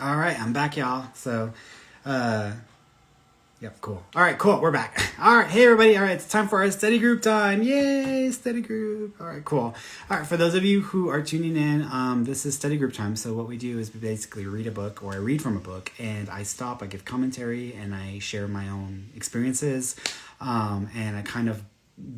All right, I'm back, y'all. So, uh, yep, cool. All right, cool. We're back. All right, hey everybody. All right, it's time for our study group time. Yay, study group. All right, cool. All right, for those of you who are tuning in, this is study group time. So what we do is we basically read a book, or I read from a book, and I stop, I give commentary, and I share my own experiences, and I kind of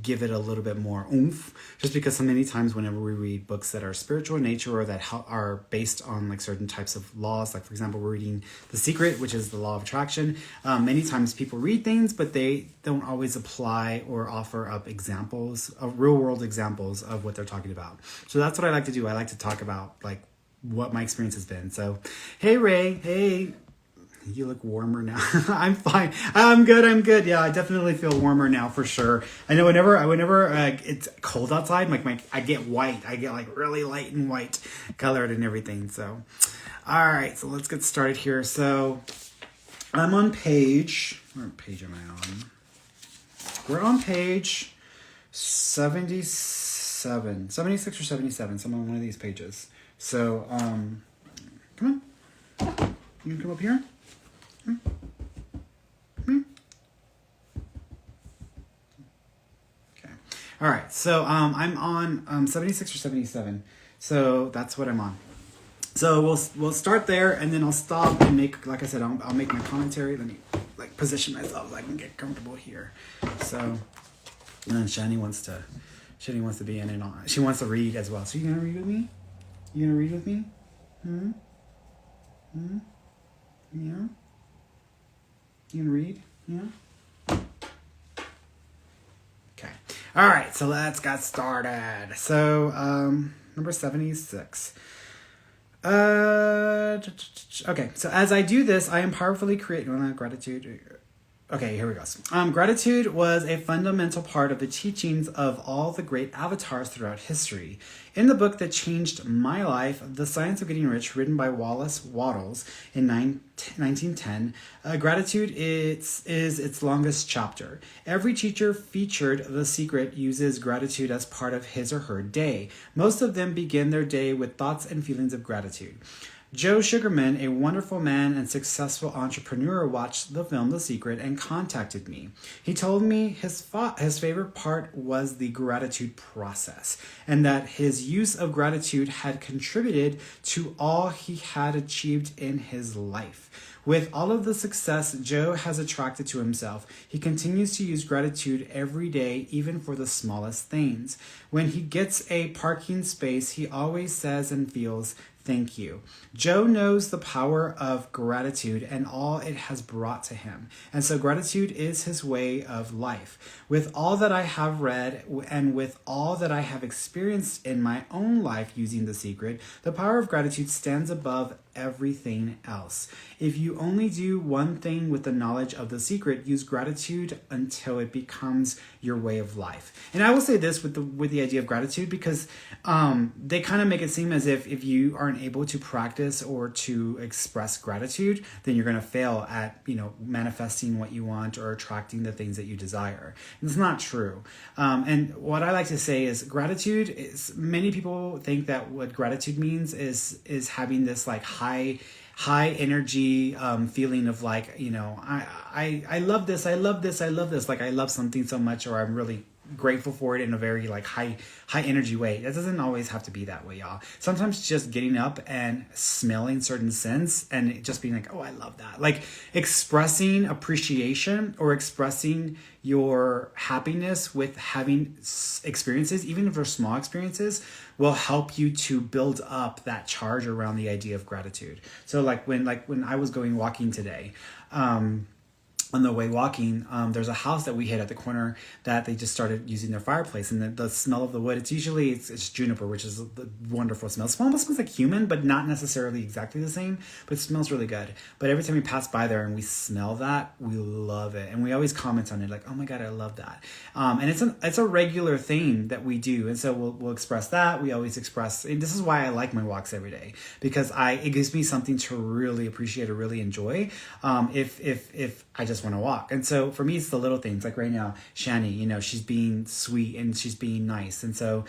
give it a little bit more oomph, just because so many times whenever we read books that are spiritual in nature or that are based on like certain types of laws, like for example we're reading The Secret, which is the law of attraction, many times people read things but they don't always apply or offer up examples of real world examples of what they're talking about. So that's what I like to do. I like to talk about like what my experience has been. So hey Ray, hey, you look warmer now. I'm fine. I'm good. I'm good. Yeah, I definitely feel warmer now for sure. I know whenever it's cold outside, I get white. I get like really light and white colored and everything. So, all right. So let's get started here. So I'm on page. What page am I on? We're on page 77, 76 or 77. So I'm on one of these pages. So come on. You can come up here. Okay. All right. So I'm on 76 or 77. So that's what I'm on. So we'll start there, and then I'll stop and make, like I said, I'll make my commentary. Let me like position myself so I can get comfortable here. So, and then Shani wants to be in and on. She wants to read as well. So you gonna read with me? You gonna read with me? Yeah. You can read? Yeah? Okay. All right, so let's get started. So, number 76. Okay, so as I do this, I am powerfully creating gratitude. Okay, here we go. Gratitude was a fundamental part of the teachings of all the great avatars throughout history. In the book that changed my life, The Science of Getting Rich, written by Wallace Wattles in 1910, gratitude is its longest chapter. Every teacher featured The Secret uses gratitude as part of his or her day. Most of them begin their day with thoughts and feelings of gratitude. Joe Sugarman, a wonderful man and successful entrepreneur, watched the film The Secret and contacted me. He told me his favorite part was the gratitude process, and that his use of gratitude had contributed to all he had achieved in his life. With all of the success Joe has attracted to himself, he continues to use gratitude every day, even for the smallest things. When he gets a parking space, he always says and feels, "Thank you." Joe knows the power of gratitude and all it has brought to him. And so gratitude is his way of life. With all that I have read and with all that I have experienced in my own life using The Secret, the power of gratitude stands above everything else. If you only do one thing with the knowledge of The Secret, use gratitude until it becomes your way of life. And I will say this with the idea of gratitude, because they kind of make it seem as if you aren't able to practice or to express gratitude, then you're going to fail at manifesting what you want or attracting the things that you desire. And it's not true. And what I like to say is gratitude is, many people think that what gratitude means is having this like high energy feeling of like, I love this, I love this, I love this. Like I love something so much, or I'm really grateful for it in a very like high energy way. That doesn't always have to be that way, y'all. Sometimes just getting up and smelling certain scents and just being like, oh, I love that. Like expressing appreciation or expressing your happiness with having experiences, even if they're small experiences, will help you to build up that charge around the idea of gratitude. So like when I was going walking today, on the way walking, there's a house that we hit at the corner that they just started using their fireplace, and the smell of the wood, it's juniper, which is a wonderful smell. It almost smells like human, but not necessarily exactly the same, but it smells really good. But every time we pass by there and we smell that, we love it. And we always comment on it like, oh my God, I love that. And it's a regular thing that we do. And so we'll express that. We always express, and this is why I like my walks every day, because it gives me something to really appreciate or really enjoy. If I just just want to walk. And so for me, it's the little things. Like right now, Shani, you know, she's being sweet and she's being nice. And so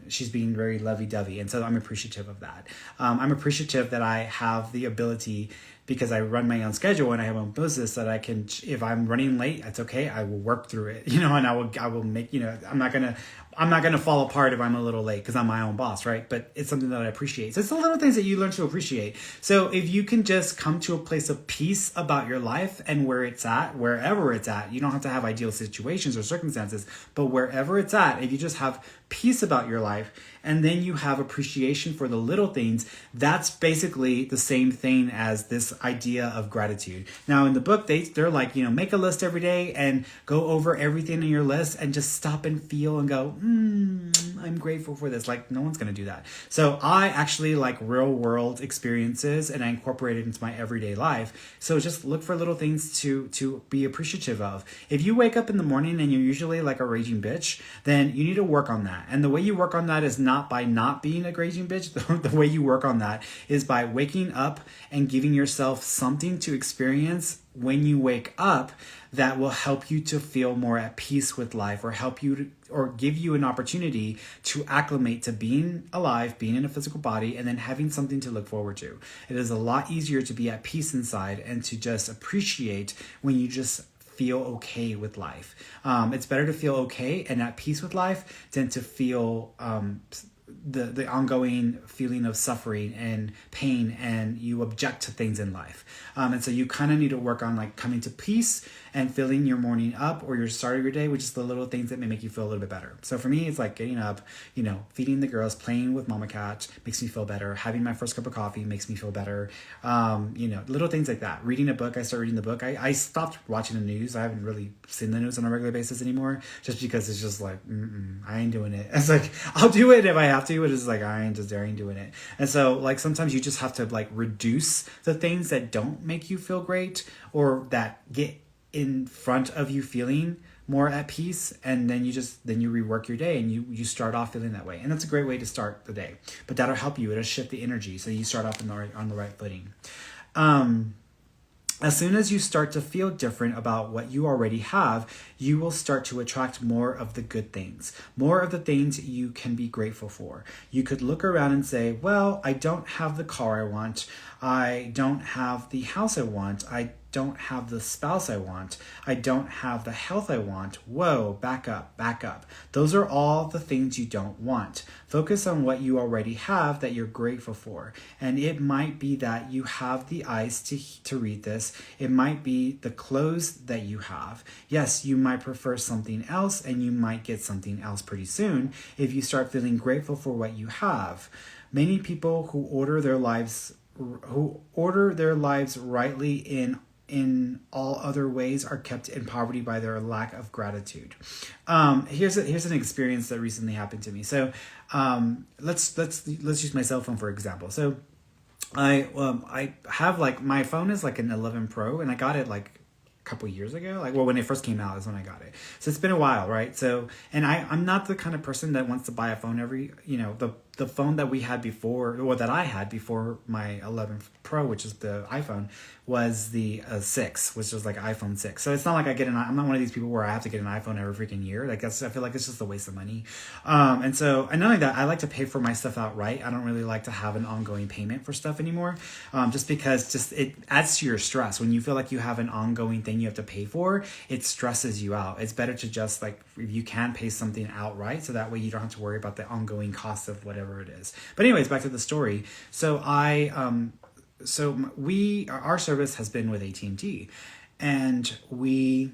she's being very lovey-dovey. And so I'm appreciative of that. I'm appreciative that I have the ability, because I run my own schedule and I have my own business, that I can, if I'm running late, that's okay. I will work through it, you know, and I will make, you know, I'm not going to fall apart if I'm a little late because I'm my own boss, right? But it's something that I appreciate. So it's the little things that you learn to appreciate. So if you can just come to a place of peace about your life and where it's at, wherever it's at, you don't have to have ideal situations or circumstances, but wherever it's at, if you just have peace about your life and then you have appreciation for the little things, that's basically the same thing as this idea of gratitude. Now in the book, they're like, you know, make a list every day and go over everything in your list and just stop and feel and go, I'm grateful for this. Like, no one's going to do that. So I actually like real world experiences and I incorporate it into my everyday life. So just look for little things to be appreciative of. If you wake up in the morning and you're usually like a raging bitch, then you need to work on that. And the way you work on that is not by not being a raging bitch. The way you work on that is by waking up and giving yourself something to experience when you wake up that will help you to feel more at peace with life, or help you to, or give you an opportunity to acclimate to being alive, being in a physical body, and then having something to look forward to. It is a lot easier to be at peace inside and to just appreciate when you just feel okay with life. It's better to feel okay and at peace with life than to feel the ongoing feeling of suffering and pain, and you object to things in life. And so you kind of need to work on like coming to peace and filling your morning up or your start of your day with just the little things that may make you feel a little bit better. So for me, it's like getting up, you know, feeding the girls, playing with Mama Cat makes me feel better. Having my first cup of coffee makes me feel better. You know, little things like that. Reading a book, I started reading the book. I stopped watching the news. I haven't really seen the news on a regular basis anymore, just because it's just like, I ain't doing it. It's like, I'll do it if I have to, but it's like, I ain't doing it. And so like sometimes you just have to like reduce the things that don't make you feel great or that get in front of you feeling more at peace, and then you rework your day and you start off feeling that way. And that's a great way to start the day, but that'll help you. It'll shift the energy so you start off on the right footing. As soon as you start to feel different about what you already have, you will start to attract more of the good things, more of the things you can be grateful for. You could look around and say, well, I don't have the car I want. I don't have the house I want. I don't have the spouse I want. I don't have the health I want. Whoa, back up. Those are all the things you don't want. Focus on what you already have that you're grateful for. And it might be that you have the eyes to read this. It might be the clothes that you have. Yes, you might prefer something else, and you might get something else pretty soon if you start feeling grateful for what you have. Many people who order their lives rightly in all other ways are kept in poverty by their lack of gratitude. Here's an experience that recently happened to me. So let's use my cell phone for example. So I have like, my phone is like an 11 Pro, and I got it like a couple years ago. Like, well, when it first came out is when I got it. So it's been a while, right? So, and I'm not the kind of person that wants to buy a phone every, you know, the phone that we had before, or that I had before my 11 Pro, which is the iPhone, was the 6, which was like iPhone 6. So it's not like I'm not one of these people where I have to get an iPhone every freaking year. Like I feel like it's just a waste of money. And not only that, I like to pay for my stuff outright. I don't really like to have an ongoing payment for stuff anymore. Just because it adds to your stress. When you feel like you have an ongoing thing you have to pay for, it stresses you out. It's better to just like, if you can pay something outright, so that way you don't have to worry about the ongoing cost of whatever it is. But anyways, back to the story. So our service has been with AT&T, and we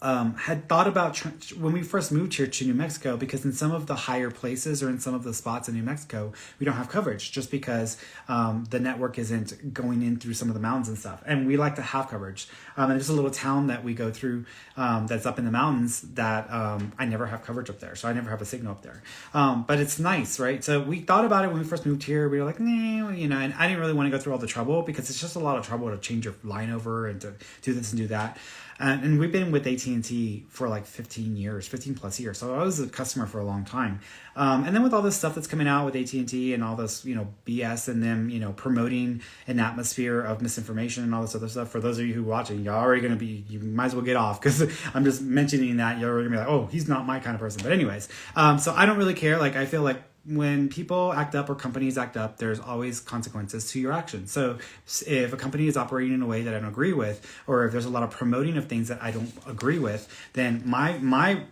had thought about when we first moved here to New Mexico, because in some of the higher places or in some of the spots in New Mexico, we don't have coverage just because the network isn't going in through some of the mountains and stuff. And we like to have coverage. And there's a little town that we go through that's up in the mountains that I never have coverage up there. So I never have a signal up there. But it's nice, right? So we thought about it when we first moved here. We were like, nah, you know, and I didn't really want to go through all the trouble, because it's just a lot of trouble to change your line over and to do this and do that. And we've been with AT&T for like 15 years, 15 plus years. So I was a customer for a long time. And then with all this stuff that's coming out with AT&T and all this, BS and them, promoting an atmosphere of misinformation and all this other stuff. For those of you who are watching, you're already going to be, you might as well get off, because I'm just mentioning that you're going to be like, oh, he's not my kind of person. But anyways, so I don't really care. Like, I feel like when people act up or companies act up, there's always consequences to your actions. So if a company is operating in a way that I don't agree with, or if there's a lot of promoting of things that I don't agree with, then my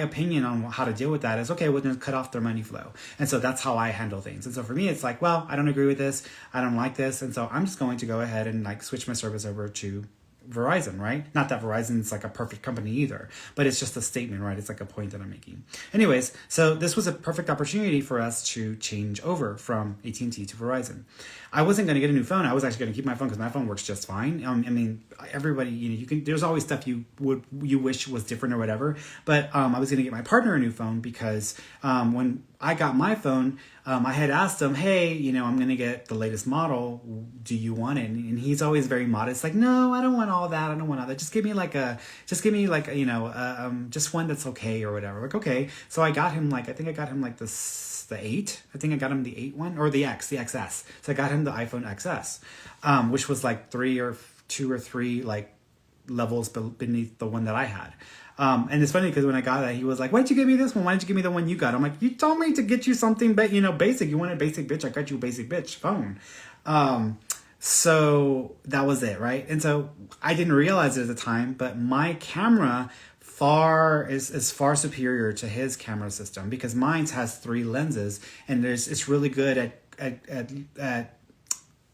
opinion on how to deal with that is, okay, well, then cut off their money flow. And so that's how I handle things. And so for me, it's like, well, I don't agree with this. I don't like this. And so I'm just going to go ahead and like switch my service over to Verizon, right? Not that Verizon's like a perfect company either, but it's just a statement, right? It's like a point that I'm making. Anyways, so this was a perfect opportunity for us to change over from AT&T to Verizon. I wasn't going to get a new phone. I was actually going to keep my phone because my phone works just fine. I mean, everybody, you can. There's always stuff you wish was different or whatever. But I was going to get my partner a new phone because when I got my phone, I had asked him, hey, I'm going to get the latest model. Do you want it? And he's always very modest, like, no, I don't want all that. I don't want all that. Just give me like just one that's okay or whatever. Like, okay. So I got him I think I got him like the 8. I think I got him the 8 one, or the XS. So I got him the iPhone XS, which was like 2 or 3 like levels beneath the one that I had. And it's funny because when I got that, he was like, why'd you give me this one? Why didn't you give me the one you got? I'm like, you told me to get you something, but basic. You want a basic bitch. I got you a basic bitch phone. So that was it. Right. And so I didn't realize it at the time, but my camera is far superior to his camera system, because mine has 3 lenses, and it's really good at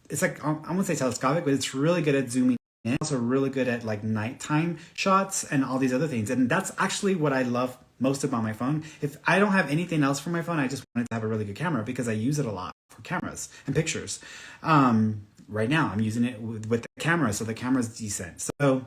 it's like, I won't say telescopic, but it's really good at zooming in. Also really good at like nighttime shots and all these other things. And that's actually what I love most about my phone. If I don't have anything else for my phone, I just wanted to have a really good camera because I use it a lot for cameras and pictures. Right now I'm using it with the camera, so the camera's decent. So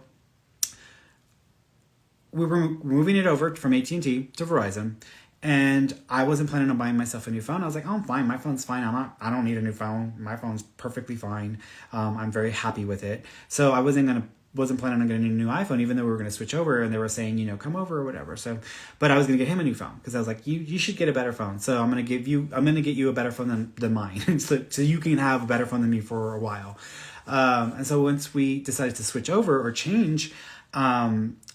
we were moving it over from AT&T to Verizon, and I wasn't planning on buying myself a new phone. I was like, oh, I'm fine. My phone's fine. I don't need a new phone. My phone's perfectly fine. I'm very happy with it. So I wasn't planning on getting a new iPhone, even though we were going to switch over, and they were saying, come over or whatever. So, but I was going to get him a new phone because I was like, you should get a better phone. So I'm going to get you a better phone than mine. so you can have a better phone than me for a while. And so once we decided to switch over or change,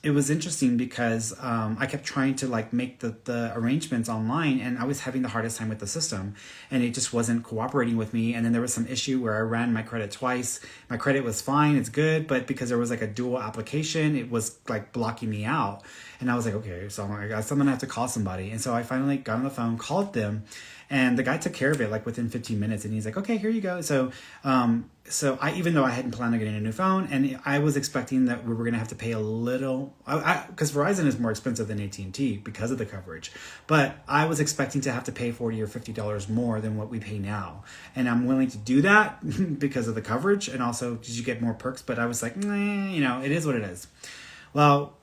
it was interesting because I kept trying to like make the arrangements online, and I was having the hardest time with the system, and it just wasn't cooperating with me. And then there was some issue where I ran my credit twice. My credit was fine, it's good, but because there was like a dual application, it was like blocking me out. And I was like, okay, so I'm gonna have to call somebody. And so I finally got on the phone, called them, and the guy took care of it like within 15 minutes. And he's like, okay, here you go. So even though I hadn't planned on getting a new phone, and I was expecting that we were going to have to pay a little, because Verizon is more expensive than AT&T because of the coverage, but I was expecting to have to pay $40 or $50 more than what we pay now. And I'm willing to do that because of the coverage, and also because you get more perks. But I was like, it is what it is. Well,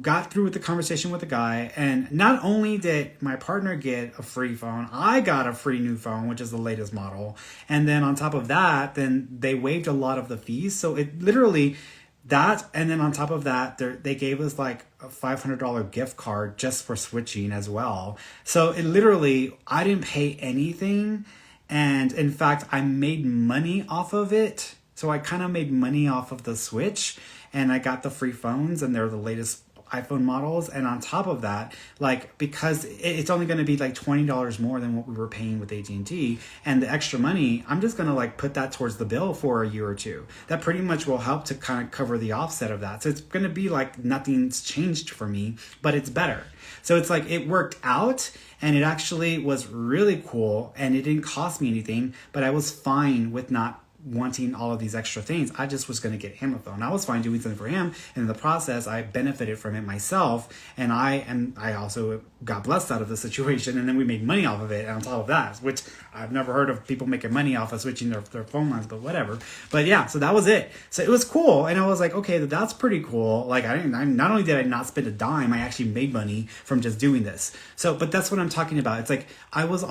got through with the conversation with the guy, and not only did my partner get a free phone, I got a free new phone, which is the latest model. And then on top of that, then they waived a lot of the fees. So it literally that, and then on top of that, they gave us like a $500 gift card just for switching as well. So it literally, I didn't pay anything. And in fact, I made money off of it. So I kind of made money off of the switch, and I got the free phones, and they're the latest iPhone models. And on top of that, like, because it's only going to be like $20 more than what we were paying with AT&T, and the extra money, I'm just going to like put that towards the bill for a year or two. That pretty much will help to kind of cover the offset of that. So it's going to be like nothing's changed for me, but it's better. So it's like it worked out, and it actually was really cool, and it didn't cost me anything, but I was fine with not wanting all of these extra things. I just was going to get him a phone. I was fine doing something for him, and in the process I benefited from it myself, and I also got blessed out of the situation, and then we made money off of it. And on top of that, which I've never heard of people making money off of switching their phone lines, but whatever. But yeah, so that was it. So it was cool, and I was like, okay, that's pretty cool. Like not only did I not spend a dime, I actually made money from just doing this. So, but that's what I'm talking about. It's like I was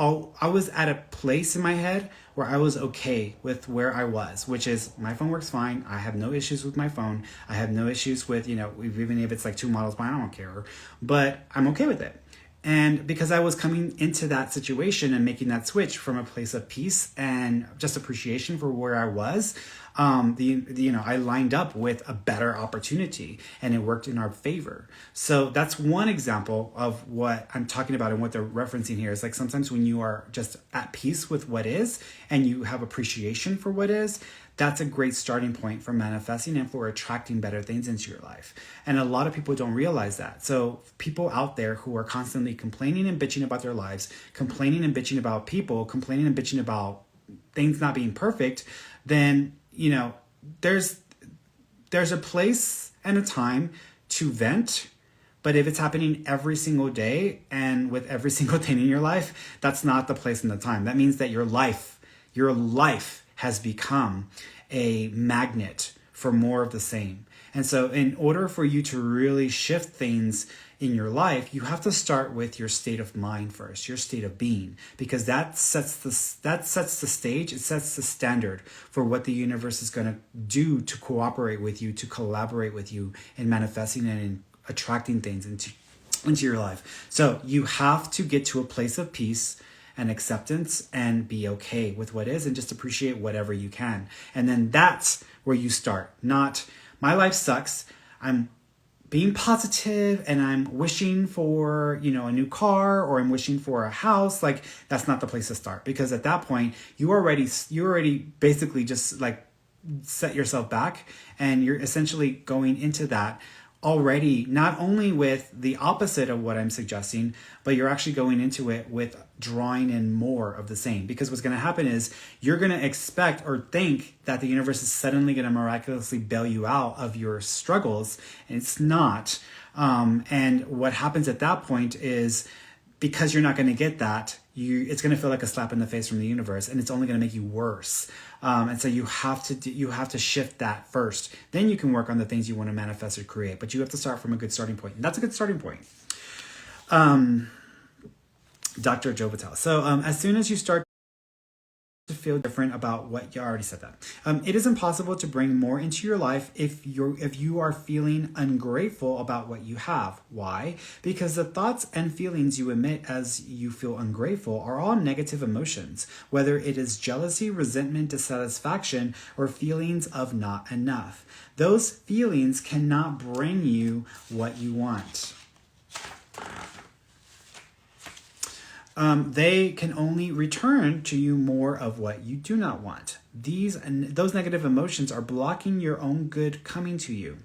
at a place in my head where I was okay with where I was, which is my phone works fine. I have no issues with my phone. I have no issues with, even if it's like 2 models behind, I don't care, but I'm okay with it. And because I was coming into that situation and making that switch from a place of peace and just appreciation for where I was, I lined up with a better opportunity and it worked in our favor. So that's one example of what I'm talking about, and what they're referencing here is like sometimes when you are just at peace with what is and you have appreciation for what is, that's a great starting point for manifesting and for attracting better things into your life. And a lot of people don't realize that. So people out there who are constantly complaining and bitching about their lives, complaining and bitching about people, complaining and bitching about things not being perfect, then, there's a place and a time to vent. But if it's happening every single day and with every single thing in your life, that's not the place and the time. That means that your life has become a magnet for more of the same. And so in order for you to really shift things in your life, you have to start with your state of mind first, your state of being, because that sets the stage, it sets the standard for what the universe is going to do to cooperate with you, to collaborate with you in manifesting and in attracting things into your life. So you have to get to a place of peace and acceptance and be okay with what is and just appreciate whatever you can. And then that's where you start. Not, my life sucks, I'm being positive and I'm wishing for, a new car, or I'm wishing for a house. Like, that's not the place to start, because at that point you already basically just like set yourself back, and you're essentially going into that already not only with the opposite of what I'm suggesting, but you're actually going into it with drawing in more of the same. Because what's going to happen is you're going to expect or think that the universe is suddenly going to miraculously bail you out of your struggles, and it's not. And what happens at that point is, because you're not going to get that, it's going to feel like a slap in the face from the universe, and it's only going to make you worse. And so you have to shift that first. Then you can work on the things you want to manifest or create, but you have to start from a good starting point. And that's a good starting point. Dr. Joe Vitale. So as soon as you start to feel different about what you already said that. It is impossible to bring more into your life if you are feeling ungrateful about what you have. Why? Because the thoughts and feelings you emit as you feel ungrateful are all negative emotions, whether it is jealousy, resentment, dissatisfaction, or feelings of not enough. Those feelings cannot bring you what you want. They can only return to you more of what you do not want. Those negative emotions are blocking your own good coming to you.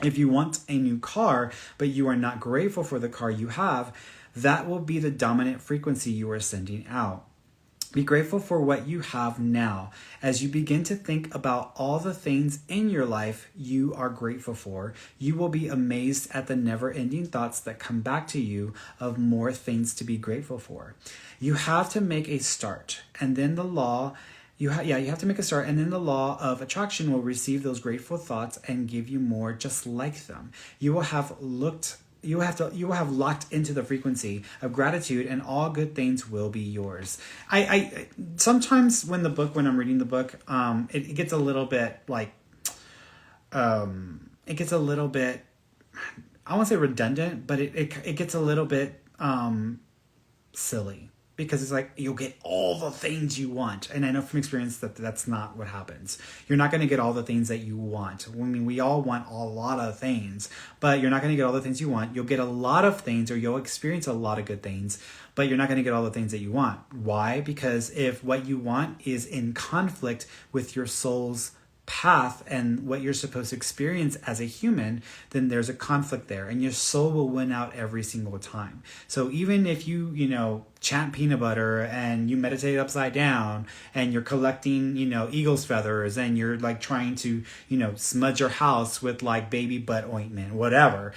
If you want a new car, but you are not grateful for the car you have, that will be the dominant frequency you are sending out. Be grateful for what you have now. As you begin to think about all the things in your life you are grateful for, you will be amazed at the never-ending thoughts that come back to you of more things to be grateful for. You have to make a start, and then you have to make a start, and then the law of attraction will receive those grateful thoughts and give you more just like them. You will have locked into the frequency of gratitude, and all good things will be yours. I sometimes when I'm reading the book, it gets a little bit like, I won't say redundant, but it gets a little bit silly. Because it's like, you'll get all the things you want. And I know from experience that that's not what happens. You're not going to get all the things that you want. I mean, we all want a lot of things, but you're not going to get all the things you want. You'll get a lot of things, or you'll experience a lot of good things, but you're not going to get all the things that you want. Why? Because if what you want is in conflict with your soul's path and what you're supposed to experience as a human, then there's a conflict there, and your soul will win out every single time. So even if you chant peanut butter and you meditate upside down and you're collecting eagle's feathers and you're like trying to smudge your house with like baby butt ointment, whatever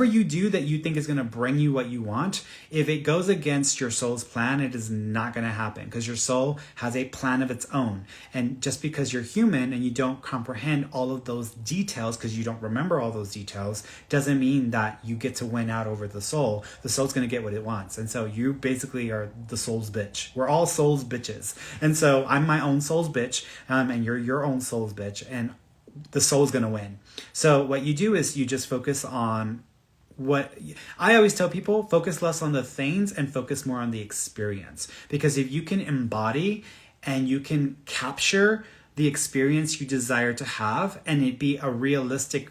you do that you think is going to bring you what you want, if it goes against your soul's plan, it is not going to happen, because your soul has a plan of its own. And just because you're human and you don't comprehend all of those details, because you don't remember all those details, doesn't mean that you get to win out over the soul. The soul's going to get what it wants. And so you you basically are the soul's bitch. We're all soul's bitches. And so I'm my own soul's bitch, and you're your own soul's bitch, and the soul's going to win. So what you do is you just focus on what I always tell people, focus less on the things and focus more on the experience. Because if you can embody and you can capture the experience you desire to have, and it be a realistic,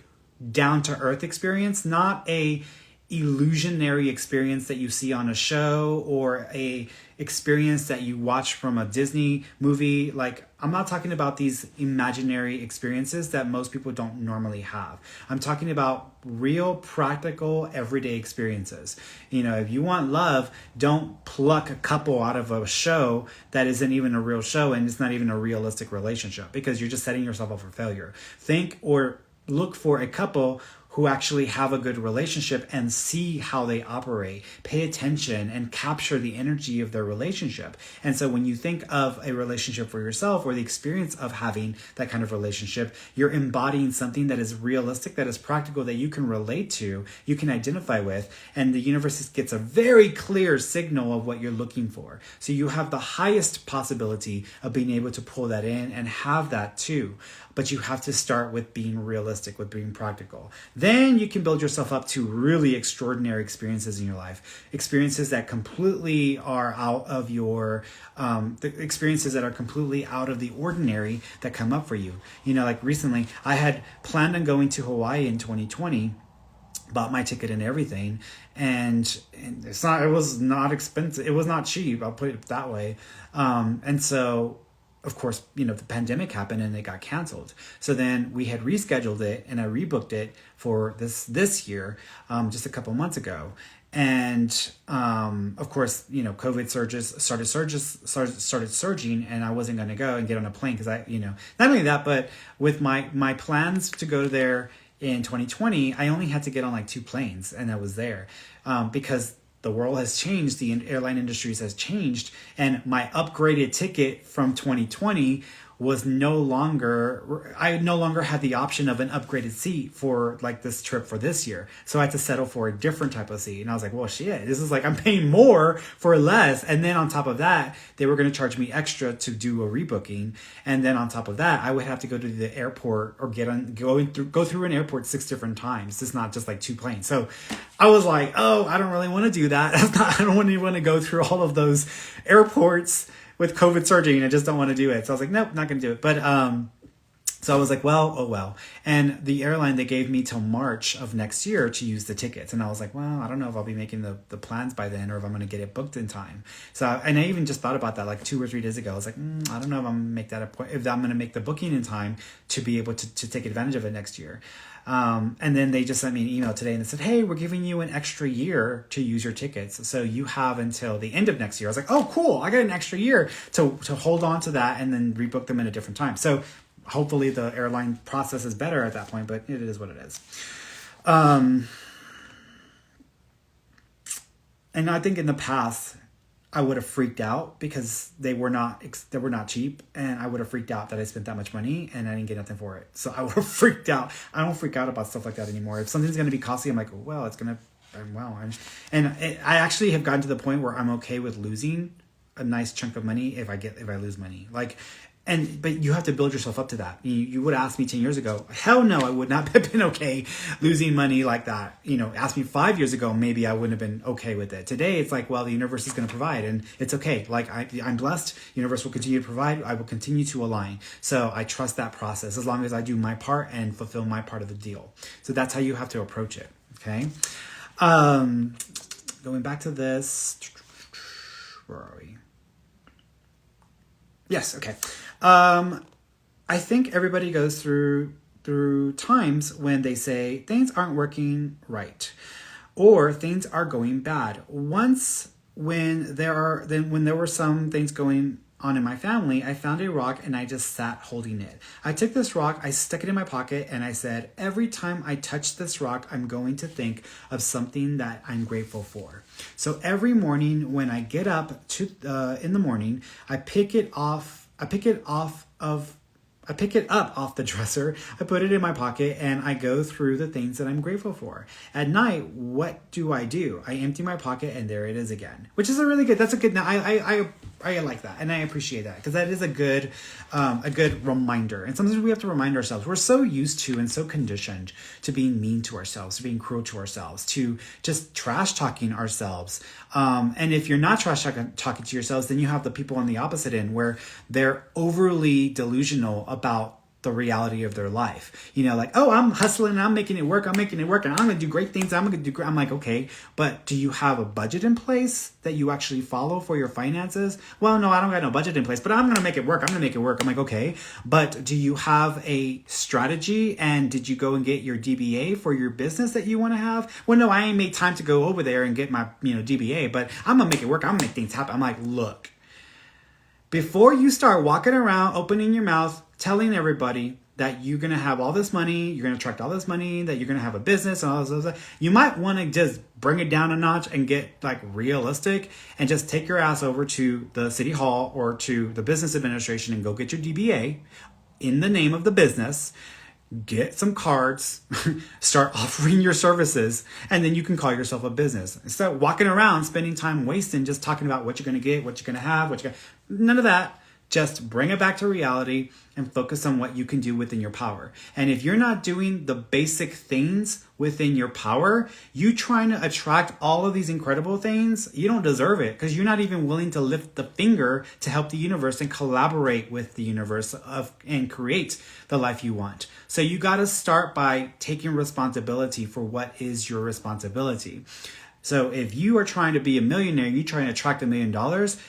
down to earth experience, not a illusionary experience that you see on a show or a experience that you watch from a Disney movie. Like, I'm not talking about these imaginary experiences that most people don't normally have. I'm talking about real, practical, everyday experiences. You know, if you want love, don't pluck a couple out of a show that isn't even a real show and it's not even a realistic relationship, because you're just setting yourself up for failure. Think or look for a couple who actually have a good relationship and see how they operate. Pay attention and capture the energy of their relationship. And so when you think of a relationship for yourself or the experience of having that kind of relationship, you're embodying something that is realistic, that is practical, that you can relate to, you can identify with, and the universe gets a very clear signal of what you're looking for. So you have the highest possibility of being able to pull that in and have that too. But you have to start with being realistic, with being practical. Then you can build yourself up to really extraordinary experiences in your life. Experiences that completely are out of your, the experiences that are completely out of the ordinary that come up for you. You know, like recently, I had planned on going to Hawaii in 2020, bought my ticket and everything, and it was not expensive. It was not cheap. I'll put it that way. And so, of course, you know, the pandemic happened and it got canceled. So then we had rescheduled it, and I rebooked it for this year, just a couple months ago. And of course, you know, COVID started surging, and I wasn't going to go and get on a plane because not only that, but with my plans to go there in 2020, I only had to get on like 2 planes, and I was there because the world has changed, the airline industries has changed, and my upgraded ticket from 2020 was I no longer had the option of an upgraded seat for like this trip for this year. So I had to settle for a different type of seat. And I was like, well, shit, this is like, I'm paying more for less. And then on top of that, they were going to charge me extra to do a rebooking. And then on top of that, I would have to go to the airport or go through an airport 6 different times. It's not just like 2 planes. So I was like, oh, I don't really want to do that. I don't really want to go through all of those airports with COVID surging. I just don't want to do it. So I was like, nope, not going to do it. But so I was like, well, oh well. And the airline, they gave me till March of next year to use the tickets. And I was like, well, I don't know if I'll be making the plans by then, or if I'm going to get it booked in time. So, and I even just thought about that like 2 or 3 days ago. I was like, I don't know if I'm going to make that a point, if I'm going to make the booking in time to be able to take advantage of it next year. And then they just sent me an email today and they said, hey, we're giving you an extra year to use your tickets. So you have until the end of next year. I was like, oh, cool. I got an extra year to hold on to that and then rebook them at a different time. So hopefully the airline process is better at that point, but it is what it is. And I think in the past, I would have freaked out because they were not cheap, and I would have freaked out that I spent that much money and I didn't get nothing for it. So I would have freaked out. I don't freak out about stuff like that anymore. If something's going to be costly, I'm like, well, it's going to, I actually have gotten to the point where I'm okay with losing a nice chunk of money if I lose money. But you have to build yourself up to that. You would ask me 10 years ago, hell no, I would not have been okay losing money like that. Ask me 5 years ago, maybe I wouldn't have been okay with it. Today, it's like, well, the universe is going to provide, and it's okay. Like, I'm blessed. The universe will continue to provide. I will continue to align. So I trust that process as long as I do my part and fulfill my part of the deal. So that's how you have to approach it. Okay. Going back to this, where are we? Yes. Okay. I think everybody goes through times when they say things aren't working right, or things are going bad. Once, when there were some things going on in my family, I found a rock and I just sat holding it. I took this rock, I stuck it in my pocket, and I said, every time I touch this rock, I'm going to think of something that I'm grateful for. So every morning when I get up in the morning, I pick it off I pick it up off the dresser, I put it in my pocket, and I go through the things that I'm grateful for. At night, what do? I empty my pocket, and there it is again, which is that's a good, I like that, and I appreciate that, because that is a good reminder. And sometimes we have to remind ourselves, we're so used to and so conditioned to being mean to ourselves, to being cruel to ourselves, to just trash talking ourselves. And if you're not trash talking to yourselves, then you have the people on the opposite end where they're overly delusional about the reality of their life. Like, oh, I'm hustling, I'm making it work, and I'm going to do great things. I'm like, okay, but do you have a budget in place that you actually follow for your finances? Well, no, I don't got no budget in place, but I'm going to make it work. I'm like, okay, but do you have a strategy, and did you go and get your DBA for your business that you want to have? Well, no, I ain't made time to go over there and get my, DBA, but I'm going to make it work. I'm going to make things happen. I'm like, look, before you start walking around, opening your mouth, telling everybody that you're going to have all this money, you're going to attract all this money, that you're going to have a business and all this stuff, you might want to just bring it down a notch and get like realistic and just take your ass over to the city hall or to the business administration and go get your DBA in the name of the business. Get some cards, start offering your services, and then you can call yourself a business. Instead of walking around, spending time wasting, just talking about what you're going to get, what you're going to have, none of that. Just bring it back to reality and focus on what you can do within your power. And if you're not doing the basic things within your power, you trying to attract all of these incredible things, you don't deserve it, because you're not even willing to lift the finger to help the universe and collaborate with the universe and create the life you want. So you got to start by taking responsibility for what is your responsibility. So if you are trying to be a millionaire, you're trying to attract $1 million,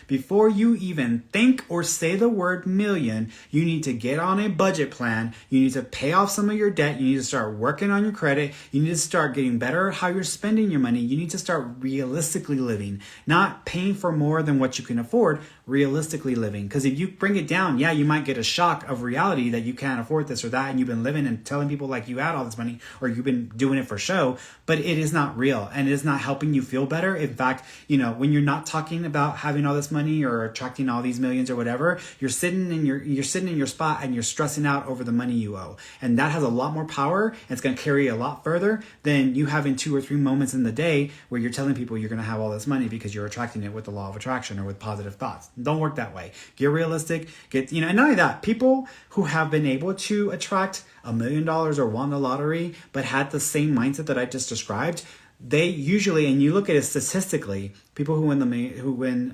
before you even think or say the word million, you need to get on a budget plan. You need to pay off some of your debt. You need to start working on your credit. You need to start getting better at how you're spending your money. You need to start realistically living, not paying for more than what you can afford, realistically living. Because if you bring it down, yeah, you might get a shock of reality that you can't afford this or that, and you've been living and telling people like you had all this money, or you've been doing it for show, but it is not real, and it is not helping you feel better. In fact, when you're not talking about having all this money or attracting all these millions or whatever, you're sitting in your spot and you're stressing out over the money you owe. And that has a lot more power, and it's going to carry a lot further than you having 2 or 3 moments in the day where you're telling people you're going to have all this money because you're attracting it with the law of attraction or with positive thoughts. Don't work that way. Get realistic. And not only that, people who have been able to attract $1 million or won the lottery, but had the same mindset that I just described, they usually, and you look at it statistically, people who win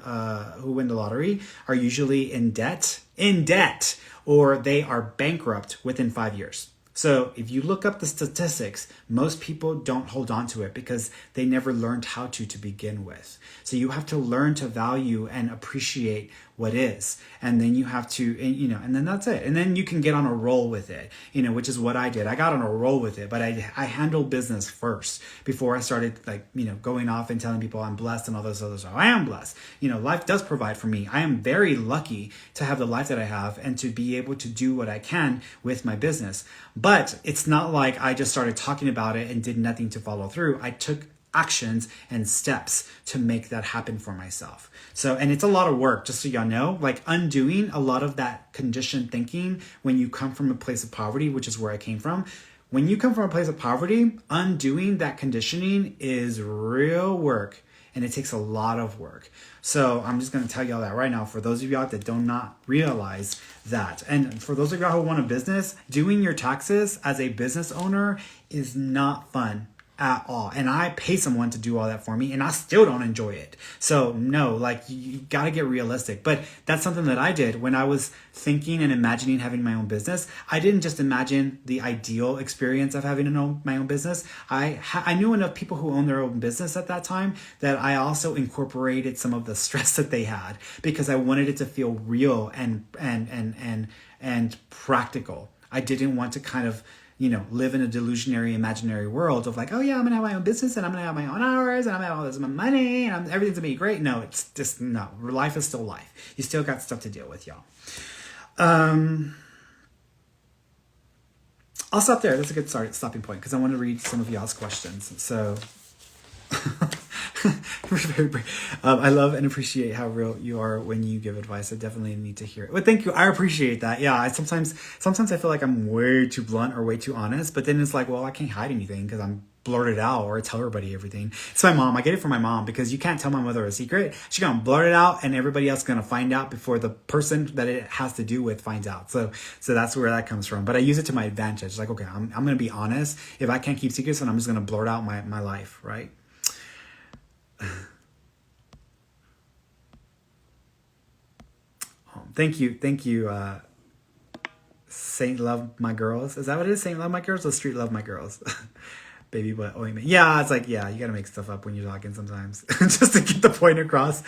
the lottery are usually in debt, or they are bankrupt within 5 years. So if you look up the statistics, most people don't hold on to it because they never learned how to begin with. So you have to learn to value and appreciate what is. And then you have to, and then that's it. And then you can get on a roll with it, which is what I did. I got on a roll with it, but I handled business first before I started going off and telling people I'm blessed and all this other stuff. I am blessed. Life does provide for me. I am very lucky to have the life that I have and to be able to do what I can with my business. But it's not like I just started talking about it and did nothing to follow through. I took actions and steps to make that happen for myself. So, and it's a lot of work, just so y'all know, like undoing a lot of that conditioned thinking when you come from a place of poverty, which is where I came from. When you come from a place of poverty, undoing that conditioning is real work, and it takes a lot of work. So I'm just going to tell y'all that right now, for those of y'all that do not realize that. And for those of y'all who want a business, doing your taxes as a business owner is not fun at all. And I pay someone to do all that for me, and I still don't enjoy it. So no, you got to get realistic. But that's something that I did when I was thinking and imagining having my own business. I didn't just imagine the ideal experience of having my own business. I knew enough people who own their own business at that time that I also incorporated some of the stress that they had, because I wanted it to feel real and practical. I didn't want to kind of live in a delusionary, imaginary world of like, oh yeah, I'm gonna have my own business and I'm gonna have my own hours and I'm gonna have all this money and everything's gonna be great. No, it's just no. Life is still life. You still got stuff to deal with, y'all. I'll stop there. That's a good stopping point, because I want to read some of y'all's questions. So Very brave. I love and appreciate how real you are when you give advice. I definitely need to hear it. Well, thank you. I appreciate that. Yeah, sometimes I feel like I'm way too blunt or way too honest, but then it's like, well, I can't hide anything because I'm blurt it out or I tell everybody everything. It's my mom. I get it from my mom because you can't tell my mother a secret. She's gonna blurt it out and everybody else is gonna find out before the person that it has to do with finds out. So that's where that comes from. But I use it to my advantage. Like, okay, I'm gonna be honest. If I can't keep secrets, then I'm just gonna blurt out my life, right? Thank you. Saint Love My Girls. Is that what it is? Saint Love My Girls or Street Love My Girls? Baby butt ointment. Yeah, it's like, yeah, you gotta make stuff up when you're talking sometimes just to get the point across.